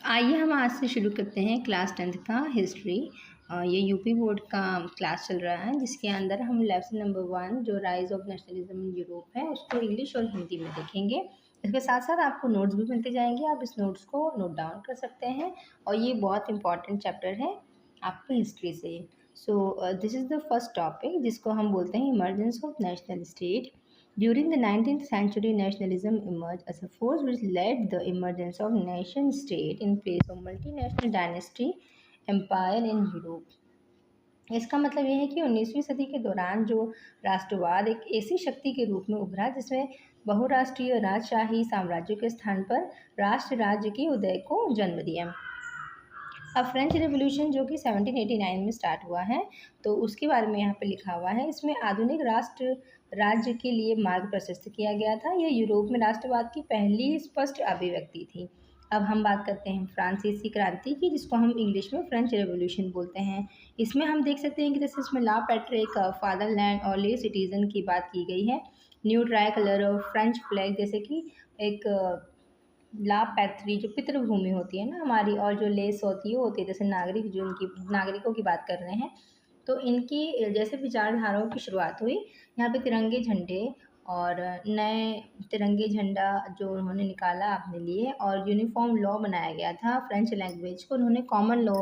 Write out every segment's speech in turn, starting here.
आइए हम आज से शुरू करते हैं क्लास 10th का हिस्ट्री। ये यूपी बोर्ड का क्लास चल रहा है जिसके अंदर हम लेसन नंबर 1 जो rise of nationalism in Europe है उसको इंग्लिश और हिंदी में देखेंगे। इसके साथ साथ आपको नोट्स भी मिलते जाएंगे, आप इस नोट्स को नोट डाउन कर सकते हैं और ये बहुत इंपॉर्टेंट चैप्टर है आपकी हिस्ट्री से। So this is the first topic जिसको हम बोलते हैं emergence of national state. During the 19th century, nationalism emerged as a force which led the emergence of nation-state in place of multinational dynasty empire in Europe. इसका मतलब ये है कि 19वीं सदी के दौरान जो राष्ट्रवाद एक ऐसी शक्ति के रूप में उभरा जिसमें बहुराष्ट्रीय राजशाही साम्राज्यों के स्थान पर राष्ट्र राज्य के उदय को जन्म दिया। अब फ्रेंच रेवोल्यूशन जो कि 1789 में स्टार्ट हुआ है तो उसके बारे में यहाँ पे लिखा हुआ है। इसमें आधुनिक राष्ट्र राज्य के लिए मार्ग प्रशस्त किया गया था। यह यूरोप में राष्ट्रवाद की पहली स्पष्ट अभिव्यक्ति थी। अब हम बात करते हैं फ्रांसीसी क्रांति की जिसको हम इंग्लिश में फ्रेंच रेवोल्यूशन बोलते हैं। इसमें हम देख सकते हैं कि जैसे इसमें ला पैट्रिक, फादरलैंड और ले सिटीजन की बात की गई है। न्यू ट्राई कलर और फ्रेंच फ्लैग जैसे कि एक ला पैथ्री जो पितृभूमि होती है ना हमारी, और जो लेस होती है होती है जैसे नागरिक, जो इनकी नागरिकों की बात कर रहे हैं तो इनकी जैसे विचारधाराओं की शुरुआत हुई। यहाँ पे तिरंगे झंडे और नए तिरंगे झंडा जो उन्होंने निकाला अपने लिए और यूनिफॉर्म लॉ बनाया गया था। फ्रेंच लैंग्वेज को उन्होंने कॉमन लॉ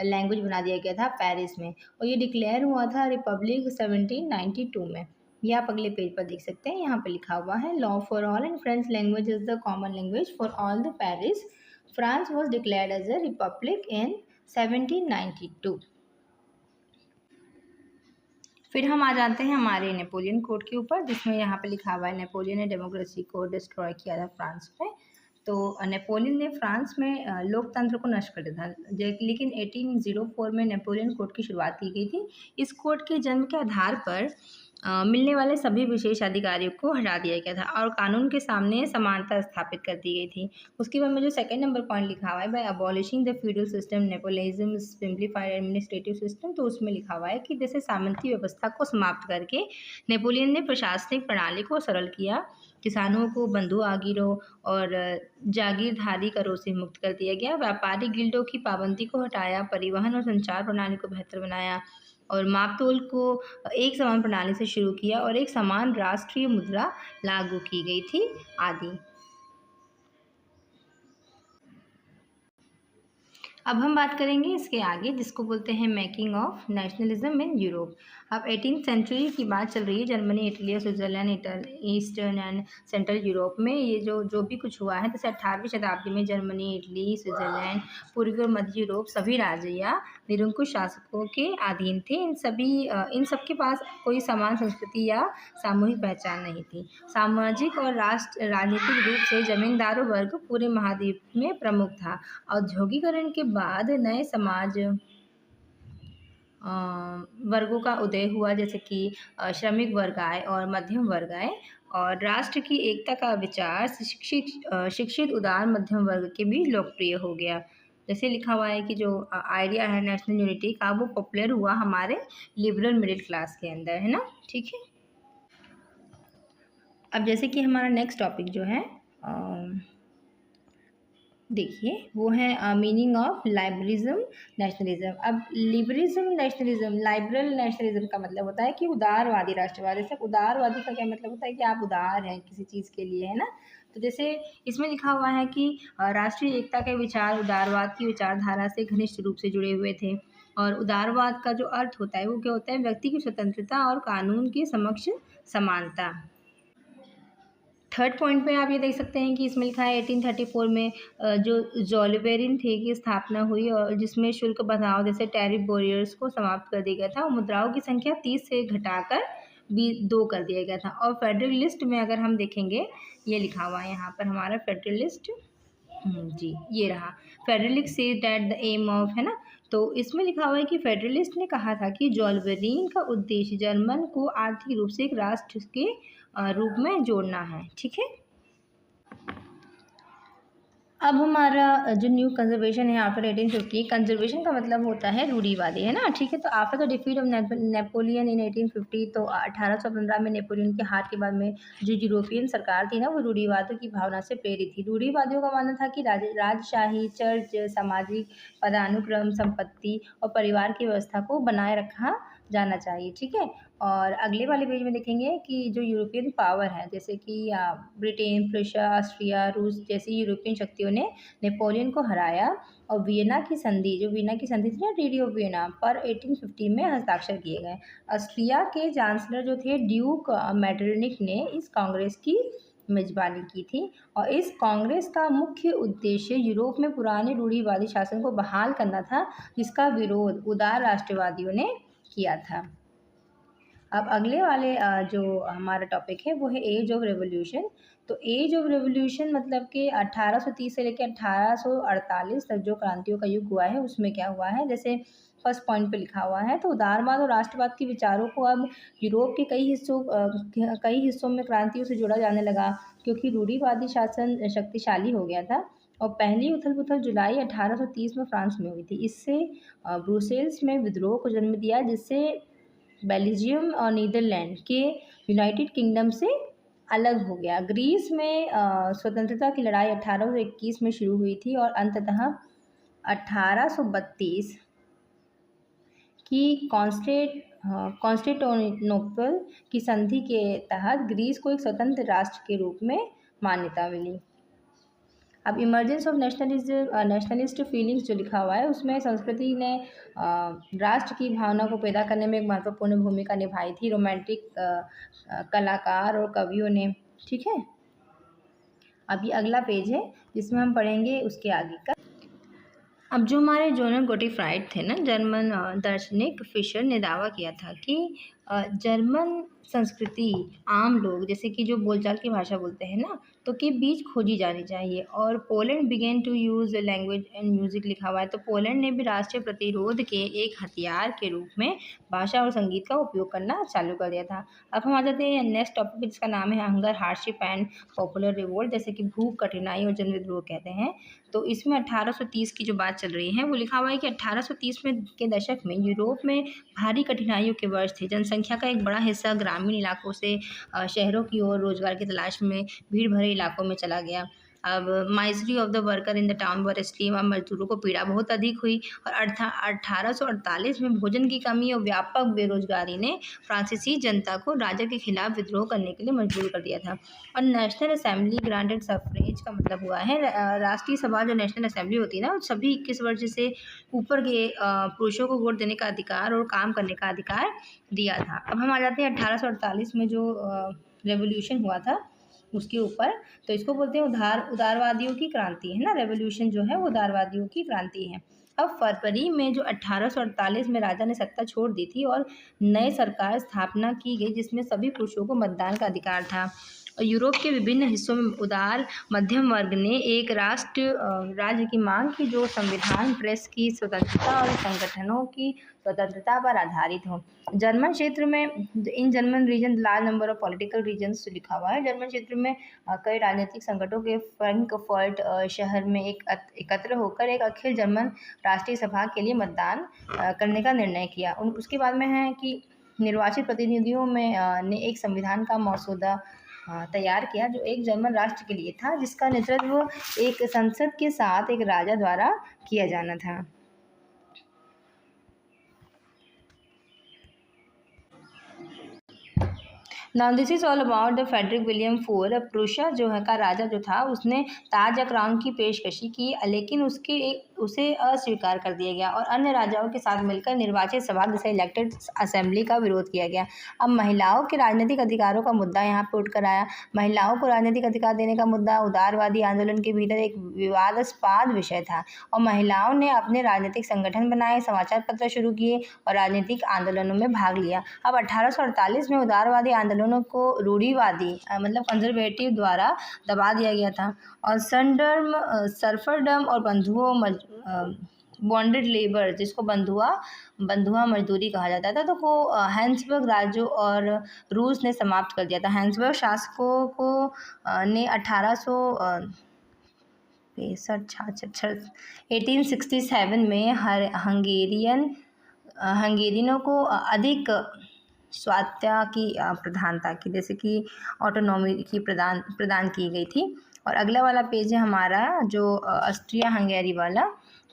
लैंग्वेज बना दिया गया था पेरिस में और ये डिक्लेयर हुआ था रिपब्लिक 1792 में। ये आप अगले पेज पर देख सकते हैं, यहाँ पे लिखा हुआ है law for all and French language is the common language for all the Paris. France was declared as a republic in 1792। फिर हम आ जाते हैं हमारे नेपोलियन कोड के ऊपर जिसमें यहाँ पे लिखा हुआ है नेपोलियन ने डेमोक्रेसी को डिस्ट्रॉय किया था फ्रांस में। तो नेपोलियन ने फ्रांस में लोकतंत्र को नष्ट कर दिया था, लेकिन 1804 में नेपोलियन कोड की शुरुआत की गई थी। इस कोड के जन्म के आधार पर मिलने वाले सभी विशेष अधिकारियों को हटा दिया गया था और कानून के सामने समानता स्थापित कर दी गई थी। उसके बाद में जो सेकंड नंबर पॉइंट लिखा हुआ है by abolishing the feudal system Napoleonism simplified administrative system, तो उसमें लिखा हुआ है कि जैसे सामंती व्यवस्था को समाप्त करके नेपोलियन ने प्रशासनिक प्रणाली को सरल किया, किसानों को बंधु आगिरों और जागीरधारी करों से मुक्त कर दिया गया, व्यापारिक गिल्डों की पाबंदी को हटाया, परिवहन और संचार प्रणाली को बेहतर बनाया और मापतोल को एक समान प्रणाली से शुरू किया और एक समान राष्ट्रीय मुद्रा लागू की गई थी आदि। अब हम बात करेंगे इसके आगे जिसको बोलते हैं making of nationalism in Europe. अब 18th सेंचुरी की बात चल रही है। Germany, Italy, Switzerland, eastern and central Europe में ये जो भी कुछ हुआ है, जैसे 18वीं शताब्दी में जर्मनी, इटली, स्विट्जरलैंड, पूर्वी और मध्य यूरोप सभी राज्य या निरंकुश शासकों के अधीन थे। इन सब के पास कोई समान संस्कृति या सामूहिक पहचान नहीं थी। सामाजिक और राजनीतिक रूप से जमींदारों वर्ग पूरे महाद्वीप में प्रमुख था। औद्योगिकरण के बाद नए समाज वर्गों का उदय हुआ, जैसे कि श्रमिक वर्ग आए और मध्यम वर्ग आए और राष्ट्र की एकता का विचार शिक्षित उदार मध्यम वर्ग के भी लोकप्रिय हो गया। जैसे लिखा हुआ है कि जो आइडिया है नेशनल यूनिटी का वो पॉपुलर हुआ हमारे लिबरल मिडिल क्लास के अंदर, है ना। ठीक है, अब जैसे कि हमारा नेक्स्ट टॉपिक जो है देखिए वो है मीनिंग ऑफ लाइबरलिज्म नेशनलिज्म। अब लिबरलिज्म नेशनलिज्म, लाइबरल नेशनलिज्म का मतलब होता है कि उदारवादी राष्ट्रवाद। जैसे उदारवादी का क्या मतलब होता है कि आप उदार हैं किसी चीज़ के लिए, है ना। तो जैसे इसमें लिखा हुआ है कि राष्ट्रीय एकता के विचार उदारवाद की विचारधारा से घनिष्ठ रूप से जुड़े हुए थे और उदारवाद का जो अर्थ होता है वो क्या होता है, व्यक्ति की स्वतंत्रता और कानून के समक्ष समानता। थर्ड पॉइंट पे आप ये देख सकते हैं कि इसमें लिखा है 1834 में जो जॉलिबेरिन थे की स्थापना हुई और जिसमें शुल्क बदलाव जैसे टैरिफ बैरियर्स को समाप्त कर दिया गया था और मुद्राओं की संख्या 30 से घटाकर 2 कर दिया गया था। और फेडरलिस्ट में अगर हम देखेंगे ये लिखा हुआ है यहाँ पर हमारा फेडरलिस्ट, जी ये रहा federalist says that the aim of, है ना। तो इसमें लिखा हुआ है कि फेडरलिस्ट ने कहा था कि जॉल्बेरिन का उद्देश्य जर्मन को आर्थिक रूप से एक राष्ट्र के रूप में जोड़ना है। ठीक है, अब हमारा जो न्यू कंजर्वेशन है आफ्टर 1850, कंजर्वेशन का मतलब होता है रूढ़िवादी, है ना, ठीक है। तो after the defeat of Napoleon in 1850, तो 1815 में नेपोलियन के हार के बाद में जो यूरोपियन सरकार थी ना, वो रूढ़िवादियों की भावना से प्रेरित थी। रूढ़िवादियों का मानना था कि राजशाही, चर्च, सामाजिक पदानुक्रम, संपत्ति और परिवार की व्यवस्था को बनाए रखा जाना चाहिए, ठीक है। और अगले वाले पेज में देखेंगे कि जो यूरोपियन पावर है, जैसे कि ब्रिटेन, प्रुशिया, ऑस्ट्रिया, रूस जैसी यूरोपियन शक्तियों ने नेपोलियन को हराया और वियना की संधि, जो वियना की संधि थी ना, ट्रीटी ऑफ वियना पर 1850 में हस्ताक्षर किए गए। ऑस्ट्रिया के चांसलर जो थे ड्यूक मेटरनिक ने इस कांग्रेस की मेजबानी की थी और इस कांग्रेस का मुख्य उद्देश्य यूरोप में पुराने रूढ़िवादी शासन को बहाल करना था, जिसका विरोध उदार राष्ट्रवादियों ने किया था। अब अगले वाले जो हमारा टॉपिक है वो है एज ऑफ रेवोल्यूशन। तो एज ऑफ रेवोल्यूशन मतलब कि 1830 से लेकर 1848 तक जो क्रांतियों का युग हुआ है, उसमें क्या हुआ है, जैसे फर्स्ट पॉइंट पे लिखा हुआ है, तो उदारवाद और राष्ट्रवाद के विचारों को अब यूरोप के कई हिस्सों में क्रांतियों से जोड़ा जाने लगा, क्योंकि रूढ़िवादी शासन शक्तिशाली हो गया था। और पहली उथल पुथल जुलाई 1830 में फ्रांस में हुई थी। इससे ब्रुसेल्स में विद्रोह को जन्म दिया, जिससे बेल्जियम और नीदरलैंड के यूनाइटेड किंगडम से अलग हो गया। ग्रीस में स्वतंत्रता की लड़ाई 1821 में शुरू हुई थी और अंततः 1832 की कॉन्स्टेंटिनोपल की संधि के तहत ग्रीस को एक स्वतंत्र राष्ट्र के रूप में मान्यता मिली। अब इमर्जेंस ऑफ नेशनलिस्ट फीलिंग्स जो लिखा हुआ है, उसमें संस्कृति ने राष्ट्र की भावना को पैदा करने में एक महत्वपूर्ण भूमिका निभाई थी, रोमांटिक कलाकार और कवियों ने, ठीक है। अब ये अगला पेज है जिसमें हम पढ़ेंगे उसके आगे का। अब जो हमारे जोनस गोटफ्राइड थे ना, जर्मन दार्शनिक, फिशर ने दावा किया था कि जर्मन संस्कृति आम लोग, जैसे कि जो बोलचाल की भाषा बोलते हैं ना, तो के बीच खोजी जानी चाहिए। और Poland began to use language and music लिखा हुआ है, तो पोलैंड ने भी राष्ट्रीय प्रतिरोध के एक हथियार के रूप में भाषा और संगीत का उपयोग करना चालू कर दिया था। अब हम आ जाते हैं नेक्स्ट टॉपिक, जिसका नाम है hunger, hardship and popular revolt, जैसे कि भूख, कठिनाई और जन विद्रोह कहते हैं। तो इसमें 1830 की जो बात चल रही है, वो लिखा हुआ है कि 1830 में के दशक में यूरोप में भारी कठिनाइयों के वर्ष थे। जनसंख्या का एक बड़ा हिस्सा ग्रामीण इलाकों से शहरों की ओर रोजगार की तलाश में भीड़ भरे इलाकों में चला गया। अब misery of the worker in the town were extreme, अब मजदूरों को पीड़ा बहुत अधिक हुई और 1848 में भोजन की कमी और व्यापक बेरोजगारी ने फ्रांसीसी जनता को राजा के खिलाफ विद्रोह करने के लिए मजबूर कर दिया था। और नेशनल असेंबली ग्रांटेड सफरेज का मतलब हुआ है राष्ट्रीय सभा, जो नेशनल असेंबली होती है ना, सभी 21 वर्ष से ऊपर के पुरुषों को वोट देने का अधिकार और काम करने का अधिकार दिया था। अब हम आ जाते हैं 1848 में जो रेवोल्यूशन हुआ था उसके ऊपर। तो इसको बोलते हैं उदारवादियों की क्रांति, है ना। रेवोल्यूशन जो है वो उदारवादियों की क्रांति है। अब फरवरी में जो 1848 में राजा ने सत्ता छोड़ दी थी और नए सरकार स्थापना की गई, जिसमें सभी पुरुषों को मतदान का अधिकार था। और यूरोप के विभिन्न हिस्सों में उदार मध्यम वर्ग ने एक राज्य की मांग की, जो संविधान, प्रेस की स्वतंत्रता और संगठनों की स्वतंत्रता पर आधारित हो। जर्मन क्षेत्र में in German region large number of political regions लिखा हुआ है। जर्मन क्षेत्र में कई राजनीतिक संगठनों के फ्रैंकफर्ट शहर में एकत्र होकर एक अखिल जर्मन राष्ट्रीय सभा के लिए मतदान करने का निर्णय किया। उसके बाद में है कि निर्वाचित प्रतिनिधियों में ने एक संविधान का मसौदा तैयार किया, जो एक जर्मन राष्ट्र के लिए था, जिसका नेतृत्व एक संसद के साथ एक राजा द्वारा किया जाना था। Now this is all about the Frederick William four. Prussia जो है का राजा जो था, उसने ताज या क्राउन की पेशकशी की, लेकिन उसे अस्वीकार कर दिया गया और अन्य राजाओं के साथ मिलकर निर्वाचित सभा, जैसे इलेक्टेड असेंबली, का विरोध किया गया। अब महिलाओं के राजनीतिक अधिकारों का मुद्दा यहाँ पे उठकर आया। महिलाओं को राजनीतिक अधिकार देने का मुद्दा उदारवादी आंदोलन के भीतर एक विवादास्पद विषय था और महिलाओं ने अपने राजनीतिक संगठन बनाए, समाचार पत्र शुरू किए और राजनीतिक आंदोलनों में भाग लिया। अब 1848 में उदारवादी आंदोलनों को रूढ़िवादी मतलब कंजर्वेटिव द्वारा दबा दिया गया था और सर्फरडम और बॉन्डेड लेबर, जिसको बंधुआ मजदूरी कहा जाता था, तो वो हैंसबर्ग राज्यों और रूस ने समाप्त कर दिया था। हैंसबर्ग शासकों ने 1867 में हंगेरियनों को अधिक स्वायत्तता की प्रधानता की, जैसे कि ऑटोनॉमी की प्रदान की गई थी। और अगला वाला पेज है हमारा जो ऑस्ट्रिया हंगेरी वाला।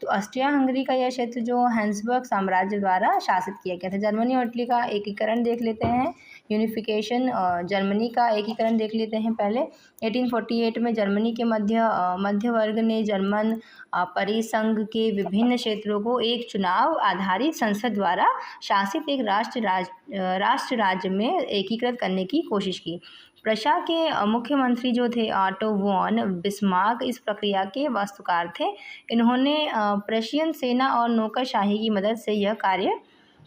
तो ऑस्ट्रिया हंगरी का यह क्षेत्र जो हैब्सबर्ग साम्राज्य द्वारा शासित किया गया था। जर्मनी और इटली का एकीकरण देख लेते हैं, यूनिफिकेशन। जर्मनी का एकीकरण देख लेते हैं पहले। 1848 में जर्मनी के मध्य वर्ग ने जर्मन परिसंघ के विभिन्न क्षेत्रों को एक चुनाव आधारित संसद द्वारा शासित एक राष्ट्र राज्य में एकीकृत करने की कोशिश की। प्रशा के मुख्यमंत्री जो थे ऑटो वॉन बिस्मार्क इस प्रक्रिया के वास्तुकार थे। इन्होंने प्रशियन सेना और नौकरशाही की मदद से यह कार्य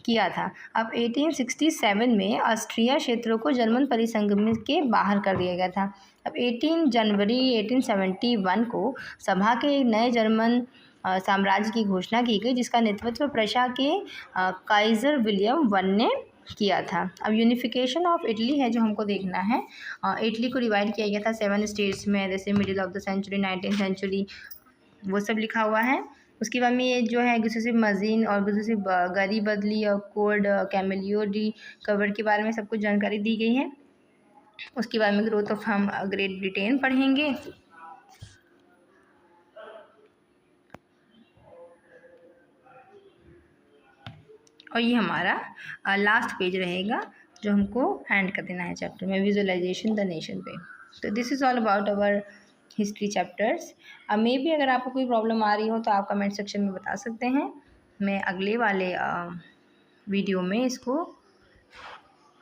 किया था। अब 1867 में ऑस्ट्रिया क्षेत्रों को जर्मन परिसंघ के बाहर कर दिया गया था। अब 18 जनवरी 1871 को सभा के एक नए जर्मन साम्राज्य की घोषणा की गई, जिसका नेतृत्व प्रशा के काइजर विलियम वन ने किया था। अब यूनिफिकेशन ऑफ इटली है जो हमको देखना है। इटली को डिवाइड किया गया था 7 स्टेट्स में, जैसे middle of the century, 19th century, वो सब लिखा हुआ है। उसके बाद में ये जो है गुस्से मजीन और गुस्से गरी बदली और कोड कैमिलियो डी कवर के बारे में सब कुछ जानकारी दी गई है। उसके बाद में ग्रोथ ऑफ हम ग्रेट ब्रिटेन पढ़ेंगे। और ये हमारा लास्ट पेज रहेगा जो हमको एंड कर देना है चैप्टर में, विजुअलाइजेशन द नेशन पे। तो this is all about our history chapters. अब मे भी अगर आपको कोई प्रॉब्लम आ रही हो तो आप कमेंट सेक्शन में बता सकते हैं। मैं अगले वाले वीडियो में इसको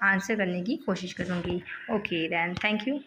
आंसर करने की कोशिश करूँगी। Okay then, thank you.